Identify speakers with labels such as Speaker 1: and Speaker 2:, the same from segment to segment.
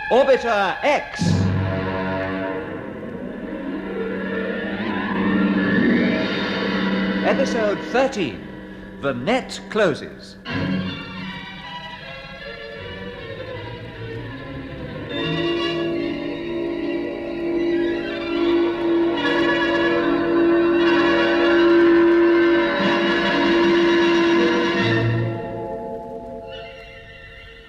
Speaker 1: Orbiter X. Episode 13. The net closes.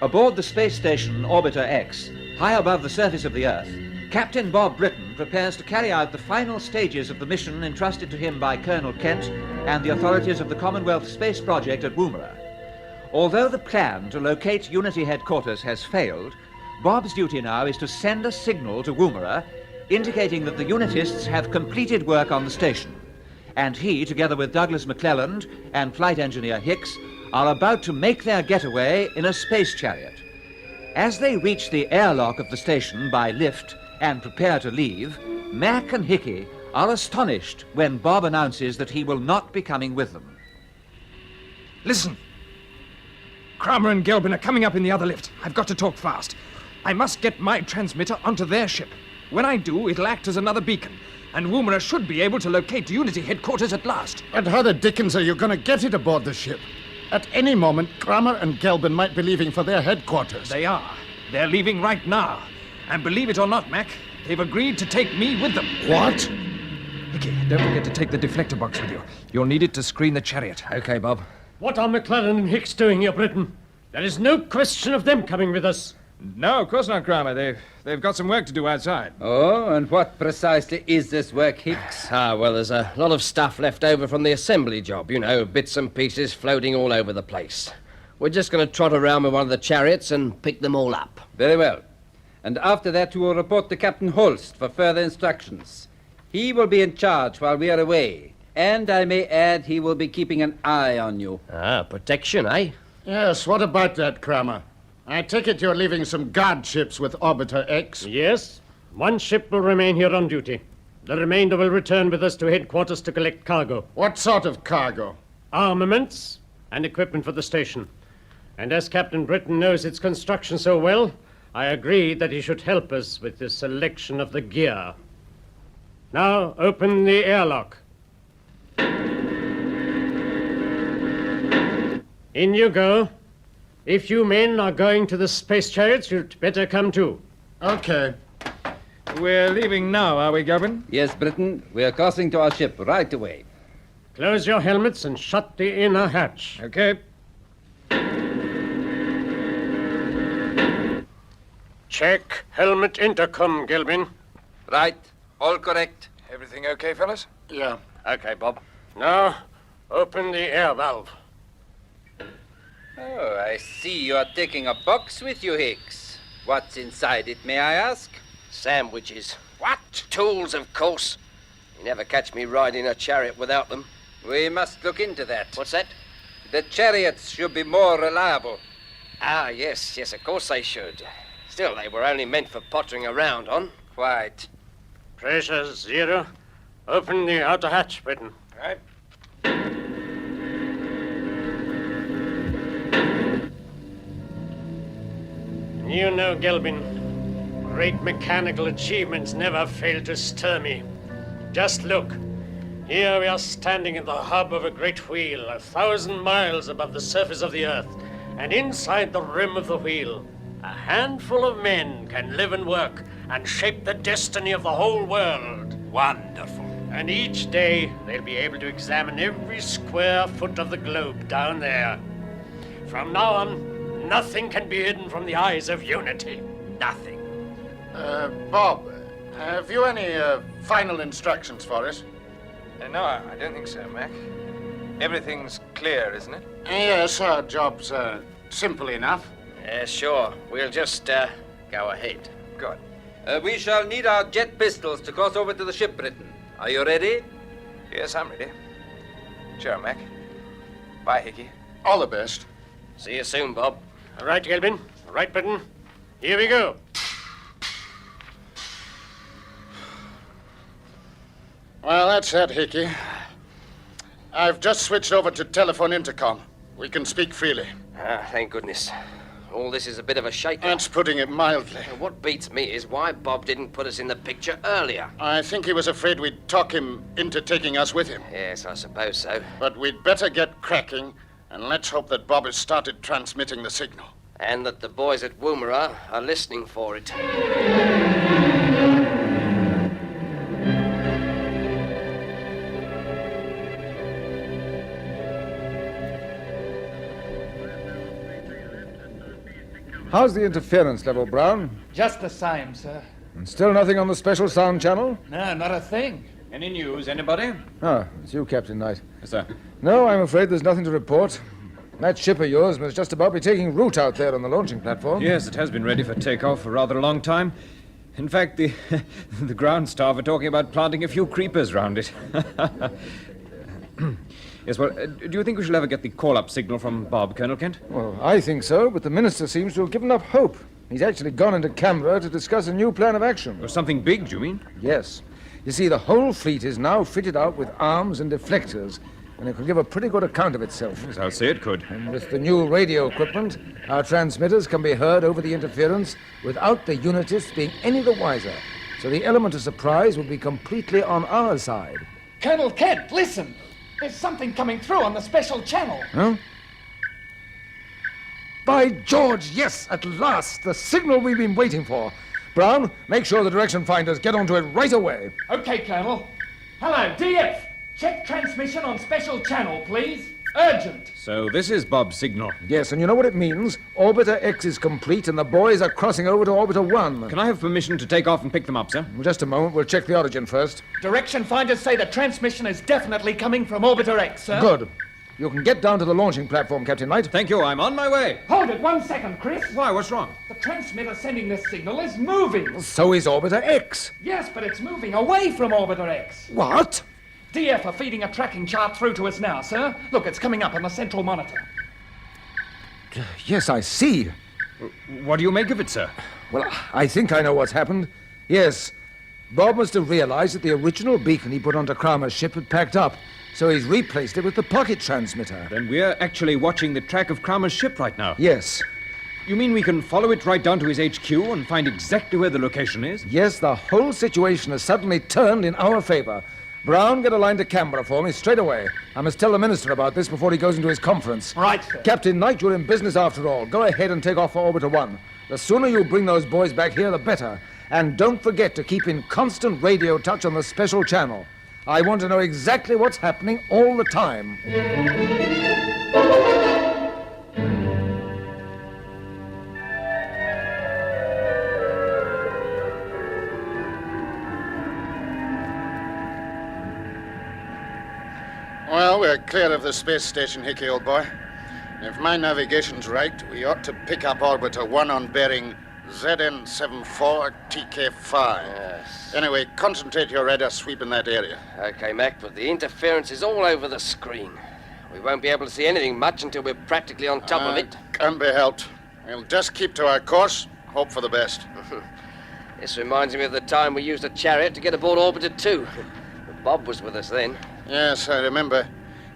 Speaker 1: Aboard the space station Orbiter X, high above the surface of the Earth, Captain Bob Britton prepares to carry out the final stages of the mission entrusted to him by Colonel Kent and the authorities of the Commomwealth Space Project at Woomera. Although the plan to locate Unity headquarters has failed, Bob's duty now is to send a signal to Woomera indicating that the Unitists have completed work on the station, and he, together with Douglas McClelland and flight engineer Hicks, are about to make their getaway in a space chariot. As they reach the airlock of the station by lift and prepare to leave, Mac and Hicky are astonished when Bob announces that he will not be coming with them.
Speaker 2: Listen. Kramer and Gelbin are coming up in the other lift. I've got to talk fast. I must get my transmitter onto their ship. When I do, it'll act as another beacon, and Woomera should be able to locate Unity headquarters at last.
Speaker 3: And how the dickens are you going to get it aboard the ship? At any moment, Kramer and Gelbin might be leaving for their headquarters.
Speaker 2: They are. They're leaving right now. And believe it or not, Mac, they've agreed to take me with them.
Speaker 3: What?
Speaker 2: Hicky, don't forget to take the deflector box with you. You'll need it to screen the chariot.
Speaker 4: Okay, Bob.
Speaker 5: What are McClellan and Hicks doing here, Britton? There is no question of them coming with us.
Speaker 2: No, of course not, Kramer. They've got some work to do outside.
Speaker 4: Oh, and what precisely is this work, Hicks?
Speaker 6: Well, there's a lot of stuff left over from the assembly job, you know, bits and pieces floating all over the place. We're just going to trot around with one of the chariots and pick them all up.
Speaker 4: Very well. And after that, you will report to Captain Holst for further instructions. He will be in charge while we are away. And I may add, he will be keeping an eye on you.
Speaker 6: Protection, eh?
Speaker 3: Yes, what about that, Kramer? I take it you're leaving some guard ships with Orbiter X?
Speaker 5: Yes. One ship will remain here on duty. The remainder will return with us to headquarters to collect cargo.
Speaker 3: What sort of cargo?
Speaker 5: Armaments and equipment for the station. And as Captain Britton knows its construction so well, I agreed that he should help us with the selection of the gear. Now, open the airlock. In you go. If you men are going to the space chariots, you'd better come too.
Speaker 3: Okay.
Speaker 2: We're leaving now, are we, Gelbin?
Speaker 4: Yes, Britton. We are crossing to our ship right away.
Speaker 5: Close your helmets and shut the inner hatch.
Speaker 2: Okay.
Speaker 5: Check helmet intercom, Gelbin.
Speaker 4: Right. All correct.
Speaker 2: Everything okay, fellas?
Speaker 3: Yeah.
Speaker 6: Okay, Bob.
Speaker 5: Now, open the air valve.
Speaker 4: Oh, I see you are taking a box with you, Hicks. What's inside it, may I ask?
Speaker 6: Sandwiches. What? Tools, of course. You never catch me riding a chariot without them.
Speaker 4: We must look into that.
Speaker 6: What's that?
Speaker 4: The chariots should be more reliable.
Speaker 6: Yes, of course they should. Still, they were only meant for pottering around on.
Speaker 4: Quite.
Speaker 5: Pressure 0. Open the outer hatch, Britton.
Speaker 2: Right.
Speaker 5: You know, Gelbin, great mechanical achievements never fail to stir me. Just look. Here we are standing in the hub of a great wheel, 1,000 miles above the surface of the Earth. And inside the rim of the wheel, a handful of men can live and work and shape the destiny of the whole world.
Speaker 6: Wonderful.
Speaker 5: And each day, they'll be able to examine every square foot of the globe down there. From now on, nothing can be hidden from the eyes of Unity. Nothing.
Speaker 3: Bob, have you any final instructions for us?
Speaker 2: No, I don't think so, Mac. Everything's clear, isn't it?
Speaker 3: Yes, our job's simple enough.
Speaker 6: Sure. We'll just go ahead.
Speaker 2: Good.
Speaker 4: We shall need our jet pistols to cross over to the ship, Britton. Are you ready?
Speaker 2: Yes, I'm ready. Sure, Mac. Bye, Hicky.
Speaker 3: All the best.
Speaker 6: See you soon, Bob.
Speaker 5: All right, Gelbin. All right, Britton. Here we go.
Speaker 3: Well, that's that, Hicky. I've just switched over to telephone intercom. We can speak freely.
Speaker 6: Thank goodness. all this is a bit of a shake-up.
Speaker 3: That's putting it mildly.
Speaker 6: What beats me is why Bob didn't put us in the picture earlier.
Speaker 3: I think he was afraid we'd talk him into taking us with him.
Speaker 6: Yes, I suppose so.
Speaker 3: But we'd better get cracking, and let's hope that Bob has started transmitting the signal.
Speaker 6: And that the boys at Woomera are listening for it.
Speaker 7: How's the interference level, Brown?
Speaker 8: Just the same, sir.
Speaker 7: And still nothing on the special sound channel?
Speaker 8: No, not a thing.
Speaker 1: Any news, anybody?
Speaker 7: Ah, it's you, Captain Knight.
Speaker 1: Yes, sir.
Speaker 7: No, I'm afraid there's nothing to report. That ship of yours must just about be taking root out there on the launching platform.
Speaker 2: Yes, it has been ready for takeoff for rather a long time. In fact, the the ground staff are talking about planting a few creepers round it. Yes, well, do you think we shall ever get the call-up signal from Bob, Colonel Kent?
Speaker 7: Well, I think so, but the minister seems to have given up hope. He's actually gone into Canberra to discuss a new plan of action.
Speaker 2: Or something big, do you mean?
Speaker 7: Yes. You see, the whole fleet is now fitted out with arms and deflectors, and it could give a pretty good account of itself.
Speaker 2: Yes, I'll say it could.
Speaker 7: And with the new radio equipment, our transmitters can be heard over the interference without the unitists being any the wiser. So the element of surprise will be completely on our side.
Speaker 8: Colonel Kent, listen! There's something coming through on the special channel.
Speaker 7: Huh? By George, yes, at last, the signal we've been waiting for. Brown, make sure the direction finders get onto it right away.
Speaker 8: Okay, Colonel. Hello, DF. Check transmission on special channel, please. Urgent.
Speaker 2: So this is Bob's signal.
Speaker 7: Yes, and you know what it means? Orbiter X is complete and the boys are crossing over to Orbiter 1.
Speaker 2: Can I have permission to take off and pick them up, sir?
Speaker 7: Just a moment, we'll check the origin first.
Speaker 8: Direction finders say the transmission is definitely coming from Orbiter X, sir.
Speaker 7: Good. You can get down to the launching platform, Captain Knight.
Speaker 2: Thank you, I'm on my way.
Speaker 8: Hold it 1 second, Chris.
Speaker 2: Why, what's wrong?
Speaker 8: The transmitter sending this signal is moving.
Speaker 7: So is Orbiter X.
Speaker 8: Yes, but it's moving away from Orbiter X.
Speaker 7: What?
Speaker 8: DF are feeding a tracking chart through to us now, sir. Look, it's coming up on the central monitor.
Speaker 7: Yes, I see.
Speaker 2: What do you make of it, sir?
Speaker 7: Well, I think I know what's happened. Yes, Bob must have realized that the original beacon he put onto Kramer's ship had packed up, so he's replaced it with the pocket transmitter.
Speaker 2: Then we're actually watching the track of Kramer's ship right now.
Speaker 7: Yes.
Speaker 2: You mean we can follow it right down to his HQ and find exactly where the location is?
Speaker 7: Yes, the whole situation has suddenly turned in our favor. Brown, get a line to Canberra for me straight away. I must tell the minister about this before he goes into his conference.
Speaker 8: Right, sir.
Speaker 7: Captain Knight, you're in business after all. Go ahead and take off for Orbiter 1. The sooner you bring those boys back here, the better. And don't forget to keep in constant radio touch on the special channel. I want to know exactly what's happening all the time.
Speaker 3: Well, we're clear of the space station, Hicky, old boy. If my navigation's right, we ought to pick up Orbiter 1 on bearing ZN74TK5.
Speaker 6: Yes.
Speaker 3: Anyway, concentrate your radar sweep in that area.
Speaker 6: Okay, Mac, but the interference is all over the screen. We won't be able to see anything much until we're practically on top of it.
Speaker 3: Can't be helped. We'll just keep to our course, hope for the best.
Speaker 6: This reminds me of the time we used a chariot to get aboard Orbiter 2. Bob was with us then.
Speaker 3: Yes, I remember.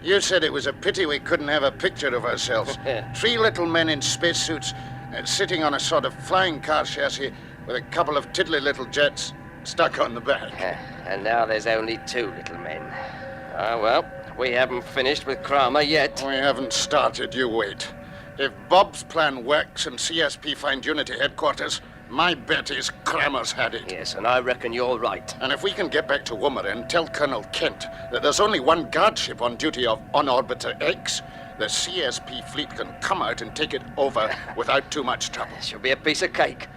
Speaker 3: You said it was a pity we couldn't have a picture of ourselves. 3 little men in spacesuits sitting on a sort of flying car chassis with a couple of tiddly little jets stuck on the back.
Speaker 6: And now there's only 2 little men. Ah, well, we haven't finished with Kramer yet.
Speaker 3: We haven't started, you wait. If Bob's plan works and CSP find Unity headquarters, my bet is Kramer's had it.
Speaker 6: Yes, and I reckon you're right.
Speaker 3: And if we can get back to Woomera and tell Colonel Kent that there's only one guard ship on duty on Orbiter X, the CSP fleet can come out and take it over without too much trouble.
Speaker 6: She'll be a piece of cake.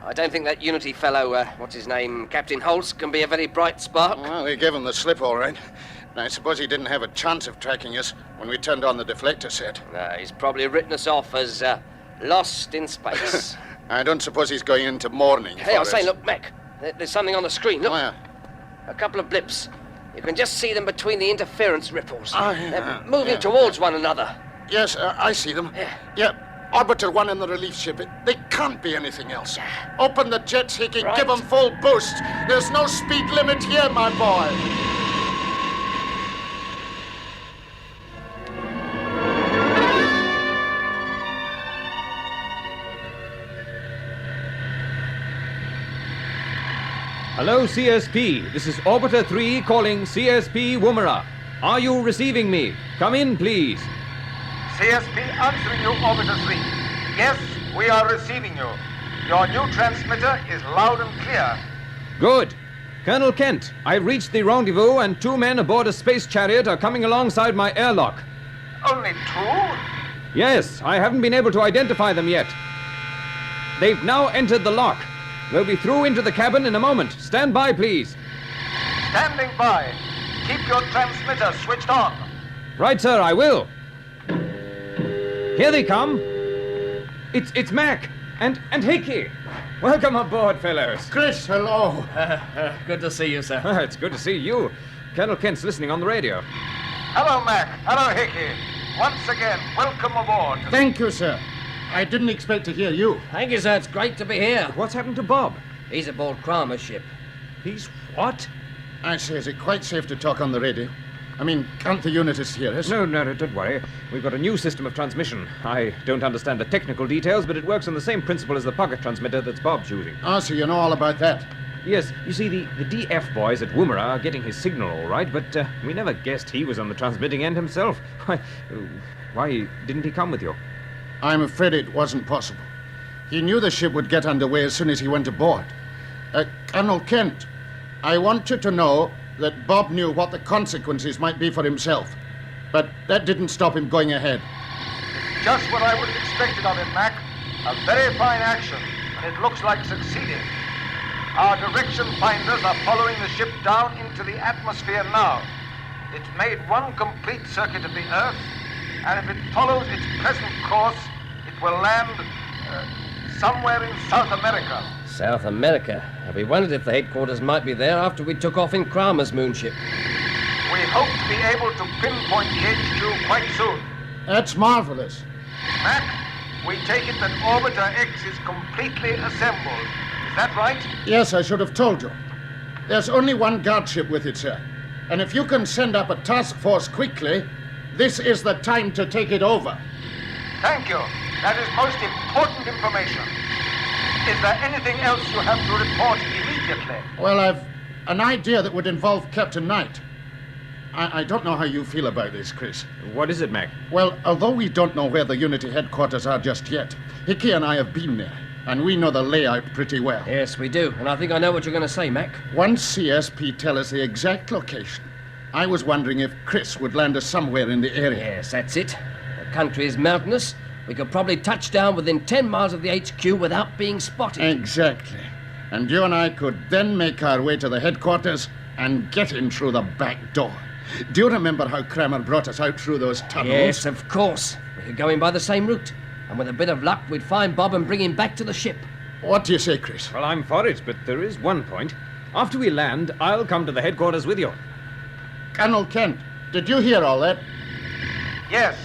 Speaker 6: I don't think that Unity fellow, what's his name, Captain Holst, can be a very bright spark.
Speaker 3: Well, we gave him the slip, all right. I suppose he didn't have a chance of tracking us when we turned on the deflector set.
Speaker 6: He's probably written us off as lost in space.
Speaker 3: I don't suppose he's going into mourning.
Speaker 6: Hey, I was saying, look, Mac, there's something on the screen. Look.
Speaker 3: Where?
Speaker 6: A couple of blips. You can just see them between the interference ripples.
Speaker 3: Oh, yeah,
Speaker 6: They're moving towards one another.
Speaker 3: Yes, I see them.
Speaker 6: Yeah.
Speaker 3: Orbiter 1 in the relief ship. They can't be anything else. Open the jets, Hicky.
Speaker 6: Right.
Speaker 3: Give them full boost. There's no speed limit here, my boy.
Speaker 2: Hello, CSP. This is Orbiter 3 calling CSP Woomera. Are you receiving me? Come in, please.
Speaker 7: CSP answering you, Orbiter 3. Yes, we are receiving you. Your new transmitter is loud and clear.
Speaker 2: Good. Colonel Kent, I've reached the rendezvous and 2 men aboard a space chariot are coming alongside my airlock.
Speaker 7: Only 2?
Speaker 2: Yes, I haven't been able to identify them yet. They've now entered the lock. We'll be through into the cabin in a moment. Stand by, please.
Speaker 7: Standing by. Keep your transmitter switched on.
Speaker 2: Right, sir, I will. Here they come. It's Mac and Hicky. Welcome aboard, fellows.
Speaker 3: Chris, hello.
Speaker 6: Good to see you, sir.
Speaker 2: It's good to see you. Colonel Kent's listening on the radio.
Speaker 7: Hello, Mac. Hello, Hicky. Once again, welcome aboard.
Speaker 3: Thank you, sir. I didn't expect to hear you.
Speaker 6: Thank you, sir. It's great to be here.
Speaker 2: What's happened to Bob?
Speaker 6: He's aboard Kramer's ship.
Speaker 2: He's what?
Speaker 3: I say, is it quite safe to talk on the radio? I mean, can't the unitists hear us?
Speaker 2: No, don't worry. We've got a new system of transmission. I don't understand the technical details, but it works on the same principle as the pocket transmitter that's Bob's using.
Speaker 3: Ah, so you know all about that.
Speaker 2: Yes, you see, the DF boys at Woomera are getting his signal all right, but we never guessed he was on the transmitting end himself. Why didn't he come with you?
Speaker 3: I'm afraid it wasn't possible. He knew the ship would get underway as soon as he went aboard. Colonel Kent, I want you to know that Bob knew what the consequences might be for himself, but that didn't stop him going ahead.
Speaker 7: Just what I would have expected of him, Mac. A very fine action, and it looks like succeeding. Our direction finders are following the ship down into the atmosphere now. It's made one complete circuit of the Earth, and if it follows its present course, it will land somewhere in South America.
Speaker 6: South America? We wondered if the headquarters might be there after we took off in Kramer's moonship.
Speaker 7: We hope to be able to pinpoint the HQ quite soon.
Speaker 3: That's marvelous.
Speaker 7: Mac, we take it that Orbiter X is completely assembled. Is that right?
Speaker 3: Yes, I should have told you. There's only one guard ship with it, sir. And if you can send up a task force quickly, this is the time to take it over.
Speaker 7: Thank you. That is most important information. Is there anything else you have to report immediately?
Speaker 3: Well, I've an idea that would involve Captain Knight. I don't know how you feel about this, Chris.
Speaker 2: What is it, Mac?
Speaker 3: Well, although we don't know where the Unity headquarters are just yet, Hicky and I have been there, and we know the layout pretty well.
Speaker 6: Yes, we do. And I think I know what you're going to say, Mac.
Speaker 3: Once CSP tell us the exact location, I was wondering if Chris would land us somewhere in the area.
Speaker 6: Yes, that's it. The country is mountainous. We could probably touch down within 10 miles of the HQ without being spotted.
Speaker 3: Exactly. And you and I could then make our way to the headquarters and get in through the back door. Do you remember how Kramer brought us out through those tunnels?
Speaker 6: Yes, of course. We could go in by the same route. And with a bit of luck, we'd find Bob and bring him back to the ship.
Speaker 3: What do you say, Chris?
Speaker 2: Well, I'm for it, but there is one point. After we land, I'll come to the headquarters with you.
Speaker 3: Colonel Kent, did you hear all that?
Speaker 7: Yes.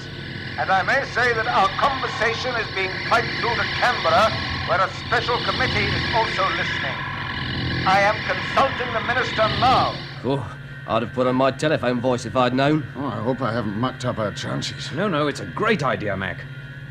Speaker 7: And I may say that our conversation is being piped through to Canberra, where a special committee is also listening. I am consulting the minister now.
Speaker 6: Oh, I'd have put on my telephone voice if I'd known.
Speaker 3: Oh, I hope I haven't mucked up our chances.
Speaker 2: No, it's a great idea, Mac.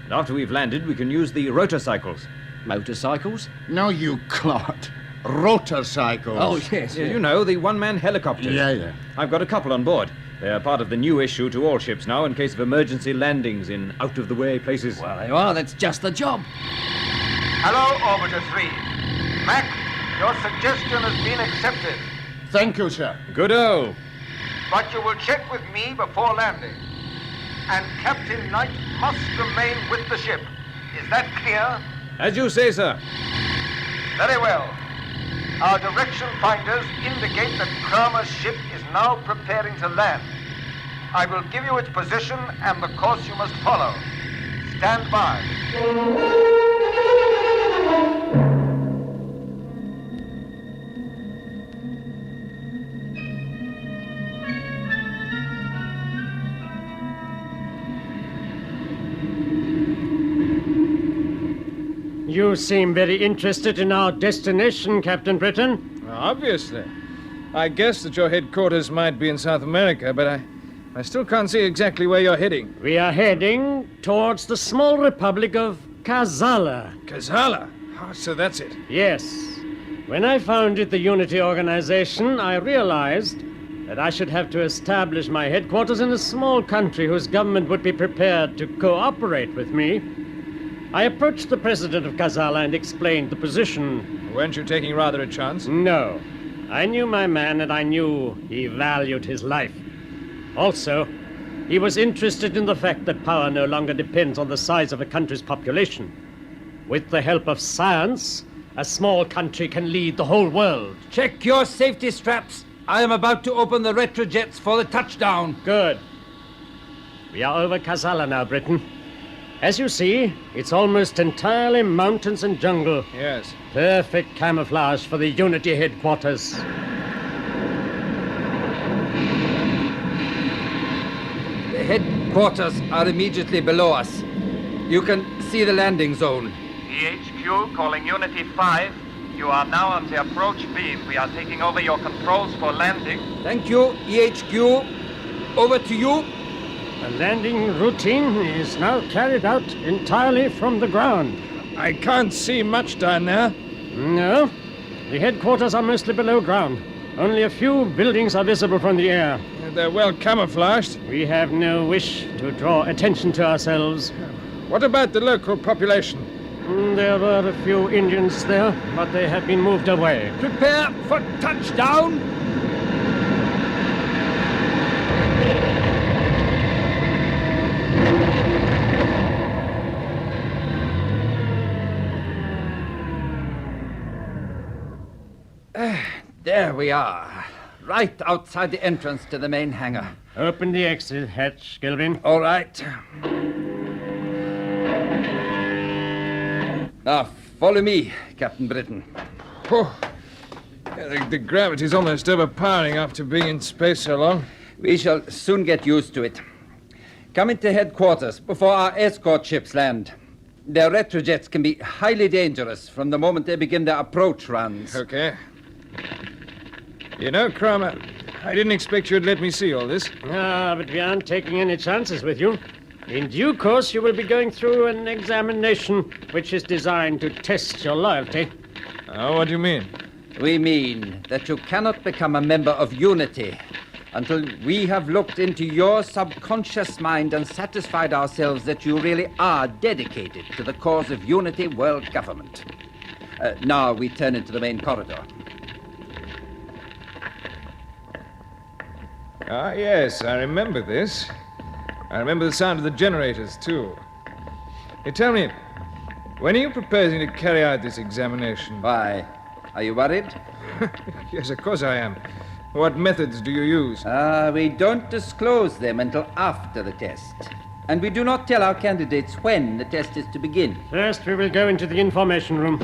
Speaker 2: And after we've landed, we can use the rotorcycles.
Speaker 6: Motorcycles?
Speaker 3: No, you clod. Rotorcycles.
Speaker 6: Oh, yes.
Speaker 2: Yeah, you know, the one-man helicopters.
Speaker 3: Yeah.
Speaker 2: I've got a couple on board. They're part of the new issue to all ships now in case of emergency landings in out-of-the-way places.
Speaker 6: Well, there you are. That's just the job.
Speaker 7: Hello, Orbiter 3. Mac, your suggestion has been accepted.
Speaker 3: Thank you, sir.
Speaker 2: Good-o.
Speaker 7: But you will check with me before landing. And Captain Knight must remain with the ship. Is that clear?
Speaker 2: As you say, sir.
Speaker 7: Very well. Our direction finders indicate that Kramer's ship is now preparing to land. I will give you its position and the course you must follow. Stand by.
Speaker 5: You seem very interested in our destination, Captain Britton.
Speaker 2: Obviously. I guess that your headquarters might be in South America, but I still can't see exactly where you're heading.
Speaker 5: We are heading towards the small republic of Kazala.
Speaker 2: Kazala? Oh, so that's it.
Speaker 5: Yes. When I founded the Unity organization, I realized that I should have to establish my headquarters in a small country whose government would be prepared to cooperate with me. I approached the president of Kazala and explained the position.
Speaker 2: Weren't you taking rather a chance?
Speaker 5: No. I knew my man, and I knew he valued his life. Also, he was interested in the fact that power no longer depends on the size of a country's population. With the help of science, a small country can lead the whole world.
Speaker 4: Check your safety straps. I am about to open the retrojets for the touchdown.
Speaker 5: Good. We are over Kazala now, Britton. As you see, it's almost entirely mountains and jungle.
Speaker 2: Yes.
Speaker 5: Perfect camouflage for the Unity headquarters.
Speaker 4: The headquarters are immediately below us. You can see the landing zone.
Speaker 9: EHQ calling Unity 5. You are now on the approach beam. We are taking over your controls for landing.
Speaker 4: Thank you, EHQ. Over to you.
Speaker 5: The landing routine is now carried out entirely from the ground.
Speaker 2: I can't see much down there.
Speaker 5: No, the headquarters are mostly below ground. Only a few buildings are visible from the air.
Speaker 2: They're well camouflaged.
Speaker 5: We have no wish to draw attention to ourselves.
Speaker 2: What about the local population?
Speaker 5: There were a few Indians there, but they have been moved away.
Speaker 4: Prepare for touchdown. There we are, right outside the entrance to the main hangar.
Speaker 5: Open the exit hatch, Gelbin.
Speaker 4: All right. Now, follow me, Captain Britton.
Speaker 2: Oh, the gravity's almost overpowering after being in space so long.
Speaker 4: We shall soon get used to it. Come into headquarters before our escort ships land. Their retrojets can be highly dangerous from the moment they begin their approach runs.
Speaker 2: Okay. You know, Kramer, I didn't expect you'd let me see all this.
Speaker 5: But we aren't taking any chances with you. In due course, you will be going through an examination which is designed to test your loyalty.
Speaker 2: Oh, what do you mean?
Speaker 4: We mean that you cannot become a member of Unity until we have looked into your subconscious mind and satisfied ourselves that you really are dedicated to the cause of Unity world government. Now we turn into the main corridor.
Speaker 2: Ah, yes, I remember this. I remember the sound of the generators, too. Hey, tell me, when are you proposing to carry out this examination?
Speaker 4: Why? Are you worried?
Speaker 2: Yes, of course I am. What methods do you use?
Speaker 4: We don't disclose them until after the test. And we do not tell our candidates when the test is to begin.
Speaker 5: First, we will go into the information room.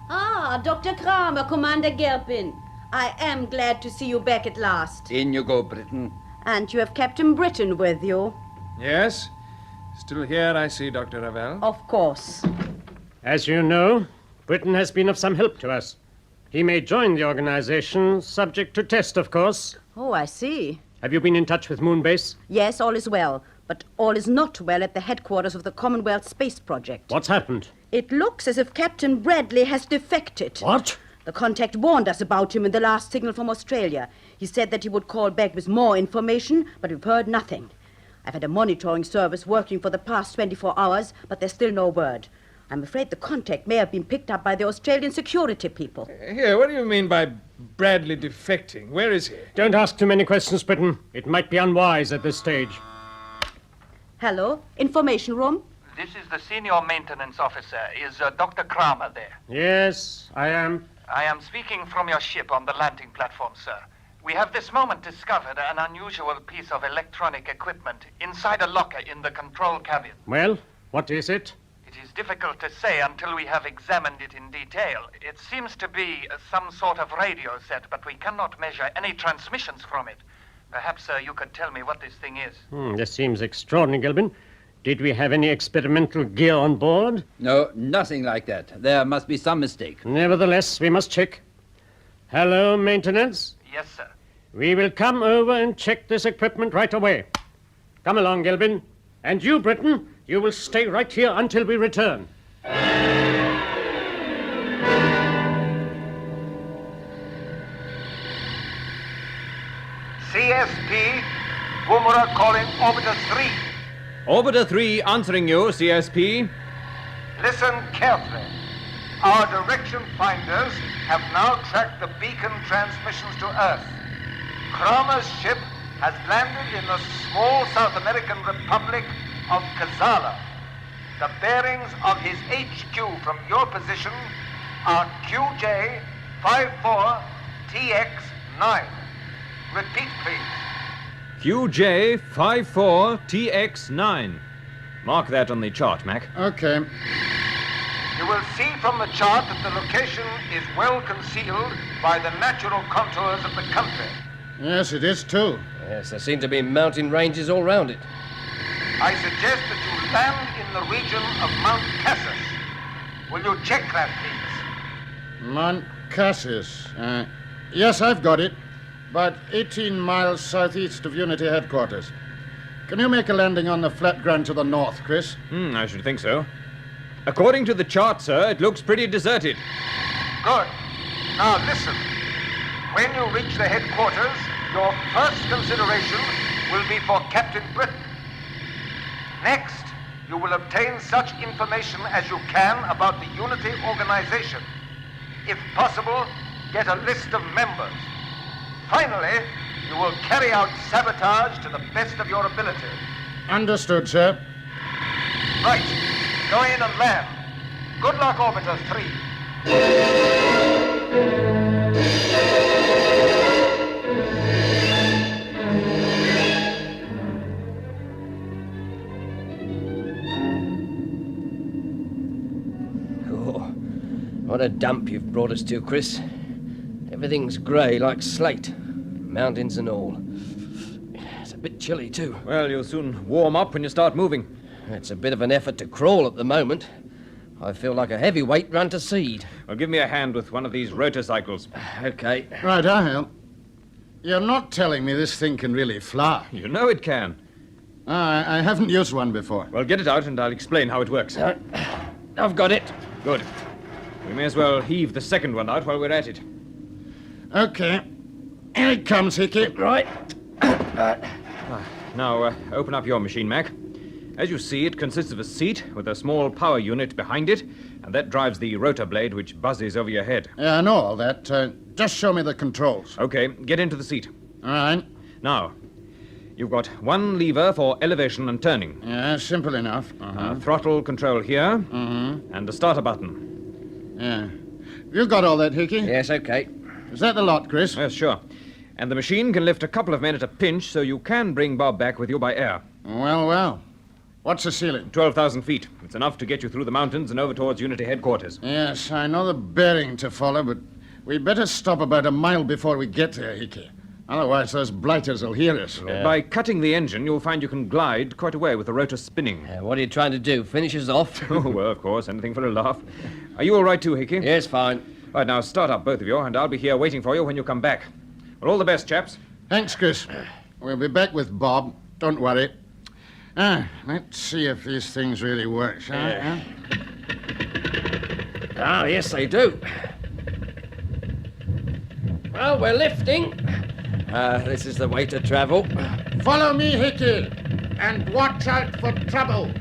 Speaker 10: Ah, Dr. Kramer, Commander Gelbin. I am glad to see you back at last.
Speaker 4: In you go, Britton.
Speaker 10: And you have Captain Britton with you.
Speaker 2: Yes? Still here, I see, Dr. Ravel.
Speaker 10: Of course.
Speaker 5: As you know, Britton has been of some help to us. He may join the organization, subject to test, of course.
Speaker 10: Oh, I see.
Speaker 5: Have you been in touch with Moonbase?
Speaker 10: Yes, all is well. But all is not well at the headquarters of the Commomwealth Space Project.
Speaker 5: What's happened?
Speaker 10: It looks as if Captain Bradley has defected.
Speaker 5: What?
Speaker 10: The contact warned us about him in the last signal from Australia. He said that he would call back with more information, but we've heard nothing. I've had a monitoring service working for the past 24 hours, but there's still no word. I'm afraid the contact may have been picked up by the Australian security people.
Speaker 2: Here, what do you mean by Bradley defecting? Where is he?
Speaker 5: Don't ask too many questions, Britton. It might be unwise at this stage.
Speaker 10: Hello, information room?
Speaker 9: This is the senior maintenance officer. Is Dr. Kramer there?
Speaker 5: Yes, I am.
Speaker 9: I am speaking from your ship on the landing platform, sir. We have this moment discovered an unusual piece of electronic equipment inside a locker in the control cabin.
Speaker 5: Well, what is it?
Speaker 9: It is difficult to say until we have examined it in detail. It seems to be some sort of radio set, but we cannot measure any transmissions from it. Perhaps, sir, you could tell me what this thing is.
Speaker 5: This seems extraordinary, Gelbin. Did we have any experimental gear on board?
Speaker 4: No, nothing like that. There must be some mistake.
Speaker 5: Nevertheless, we must check. Hello, maintenance?
Speaker 9: Yes, sir.
Speaker 5: We will come over and check this equipment right away. Come along, Gelbin. And you, Britton, you will stay right here until we return.
Speaker 9: CSP, Woomera calling Orbiter 3.
Speaker 2: Orbiter 3 answering you, CSP.
Speaker 9: Listen carefully. Our direction finders have now tracked the beacon transmissions to Earth. Kramer's ship has landed in the small South American republic of Kazala. The bearings of his HQ from your position are QJ 54TX9. Repeat, please.
Speaker 2: QJ 54TX9. Mark that on the chart, Mac.
Speaker 3: Okay.
Speaker 9: You will see from the chart that the location is well concealed by the natural contours of the country.
Speaker 3: Yes, it is too.
Speaker 6: Yes, there seem to be mountain ranges all round it.
Speaker 9: I suggest that you land in the region of Mount Cassis. Will you check that, please?
Speaker 3: Mount Cassis. Yes, I've got it. About 18 miles southeast of Unity headquarters. Can you make a landing on the flat ground to the north, Chris?
Speaker 2: I should think so. According to the chart, sir, it looks pretty deserted.
Speaker 9: Good. Now listen. When you reach the headquarters, your first consideration will be for Captain Britton. Next, you will obtain such information as you can about the Unity organization. If possible, get a list of members. Finally, you will carry out sabotage to the best of your ability.
Speaker 3: Understood, sir.
Speaker 9: Right. Go in and land. Good luck, Orbiter 3.
Speaker 6: Oh, what a dump you've brought us to, Chris. Everything's grey like slate. Mountains and all. It's a bit chilly, too.
Speaker 2: Well, you'll soon warm up when you start moving.
Speaker 6: It's a bit of an effort to crawl at the moment. I feel like a heavyweight run to seed.
Speaker 2: Well, give me a hand with one of these rotor cycles.
Speaker 6: Okay.
Speaker 3: Right, I'll help. You're not telling me this thing can really fly.
Speaker 2: You know it can.
Speaker 3: I haven't used one before.
Speaker 2: Well, get it out and I'll explain how it works.
Speaker 6: I've got it.
Speaker 2: Good. We may as well heave the second one out while we're at it.
Speaker 3: Okay. Here it comes, Hicky.
Speaker 6: Right.
Speaker 2: Now, open up your machine, Mac. As you see, it consists of a seat with a small power unit behind it, and that drives the rotor blade which buzzes over your head.
Speaker 3: Yeah, I know all that. Just show me the controls.
Speaker 2: Okay, get into the seat.
Speaker 3: All right.
Speaker 2: Now, you've got one lever for elevation and turning.
Speaker 3: Yeah, simple enough.
Speaker 2: Throttle control here, and a starter button.
Speaker 3: Yeah. You got all that, Hicky?
Speaker 6: Yes, okay.
Speaker 3: Is that the lot, Chris?
Speaker 2: Yes, sure. And the machine can lift a couple of men at a pinch, so you can bring Bob back with you by air.
Speaker 3: Well. What's the ceiling?
Speaker 2: 12,000 feet. It's enough to get you through the mountains and over towards Unity headquarters.
Speaker 3: Yes, I know the bearing to follow, but we'd better stop about a mile before we get there, Hicky. Otherwise, those blighters will hear us.
Speaker 2: By cutting the engine, you'll find you can glide quite a way with the rotor spinning.
Speaker 6: What are you trying to do? Finish us off?
Speaker 2: Oh, well, of course. Anything for a laugh. Are you all right too, Hicky?
Speaker 6: Yes, fine.
Speaker 2: Right, now start up, both of you, and I'll be here waiting for you when you come back. Well, all the best, chaps.
Speaker 3: Thanks, Chris. We'll be back with Bob. Don't worry. Let's see if these things really work, shall we?
Speaker 6: Ah, yes, they do. Well, we're lifting. This is the way to travel.
Speaker 3: Follow me, Hicky, and watch out for trouble.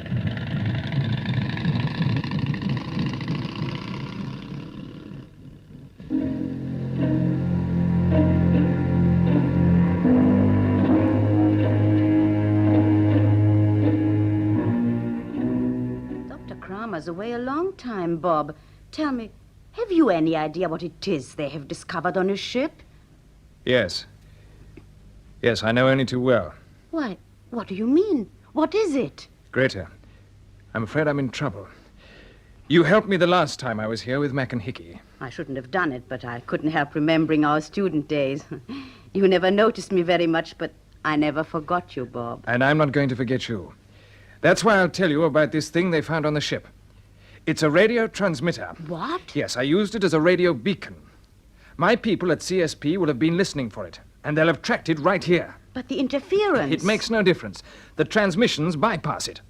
Speaker 10: Kramer's away a long time, Bob. Tell me, have you any idea what it is they have discovered on his ship?
Speaker 2: Yes. Yes, I know only too well.
Speaker 10: Why, what do you mean? What is it?
Speaker 2: Greta, I'm afraid I'm in trouble. You helped me the last time I was here with Mac and Hicky.
Speaker 10: I shouldn't have done it, but I couldn't help remembering our student days. You never noticed me very much, but I never forgot you, Bob.
Speaker 2: And I'm not going to forget you. That's why I'll tell you about this thing they found on the ship. It's a radio transmitter.
Speaker 10: What?
Speaker 2: Yes, I used it as a radio beacon. My people at CSP will have been listening for it, and they'll have tracked it right here.
Speaker 10: But the interference...
Speaker 2: It makes no difference. The transmissions bypass it.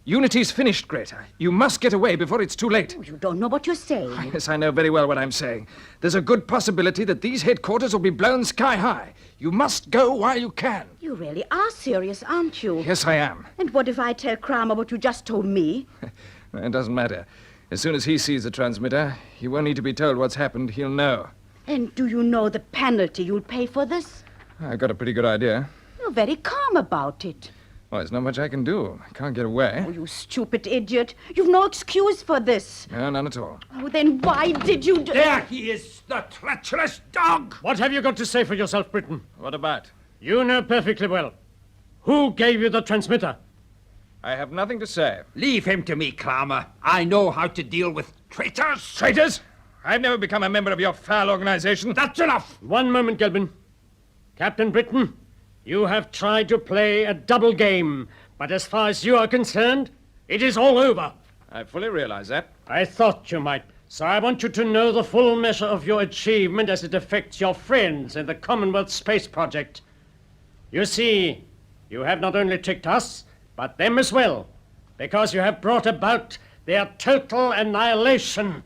Speaker 2: Unity's finished, Greta. You must get away before it's too late.
Speaker 10: Oh, you don't know what you're saying.
Speaker 2: Yes, I know very well what I'm saying. There's a good possibility that these headquarters will be blown sky high. You must go while you can.
Speaker 10: You really are serious, aren't you?
Speaker 2: Yes, I am.
Speaker 10: And what if I tell Kramer what you just told me?
Speaker 2: It doesn't matter. As soon as he sees the transmitter, he won't need to be told what's happened. He'll know.
Speaker 10: And do you know the penalty you'll pay for this?
Speaker 2: I've got a pretty good idea.
Speaker 10: You're very calm about it.
Speaker 2: Well, there's not much I can do. I can't get away.
Speaker 10: Oh, you stupid idiot. You've no excuse for this.
Speaker 2: No, none at all.
Speaker 10: Oh, then why did you do...
Speaker 8: There he is, the treacherous dog!
Speaker 5: What have you got to say for yourself, Britton?
Speaker 2: What about?
Speaker 5: You know perfectly well. Who gave you the transmitter?
Speaker 2: I have nothing to say.
Speaker 8: Leave him to me, Kramer. I know how to deal with traitors.
Speaker 2: Traitors? I've never become a member of your foul organization.
Speaker 8: That's enough!
Speaker 5: One moment, Gelbin. Captain Britton, you have tried to play a double game, but as far as you are concerned, it is all over.
Speaker 2: I fully realize that.
Speaker 5: I thought you might. So I want you to know the full measure of your achievement as it affects your friends in the Commomwealth Space Project. You see, you have not only tricked us, but them as well, because you have brought about their total annihilation.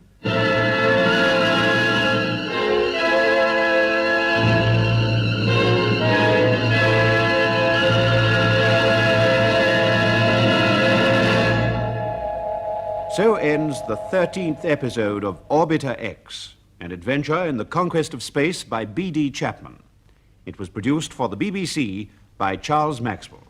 Speaker 11: So ends the 13th episode of Orbiter X, an adventure in the conquest of space by B.D. Chapman. It was produced for the BBC by Charles Maxwell.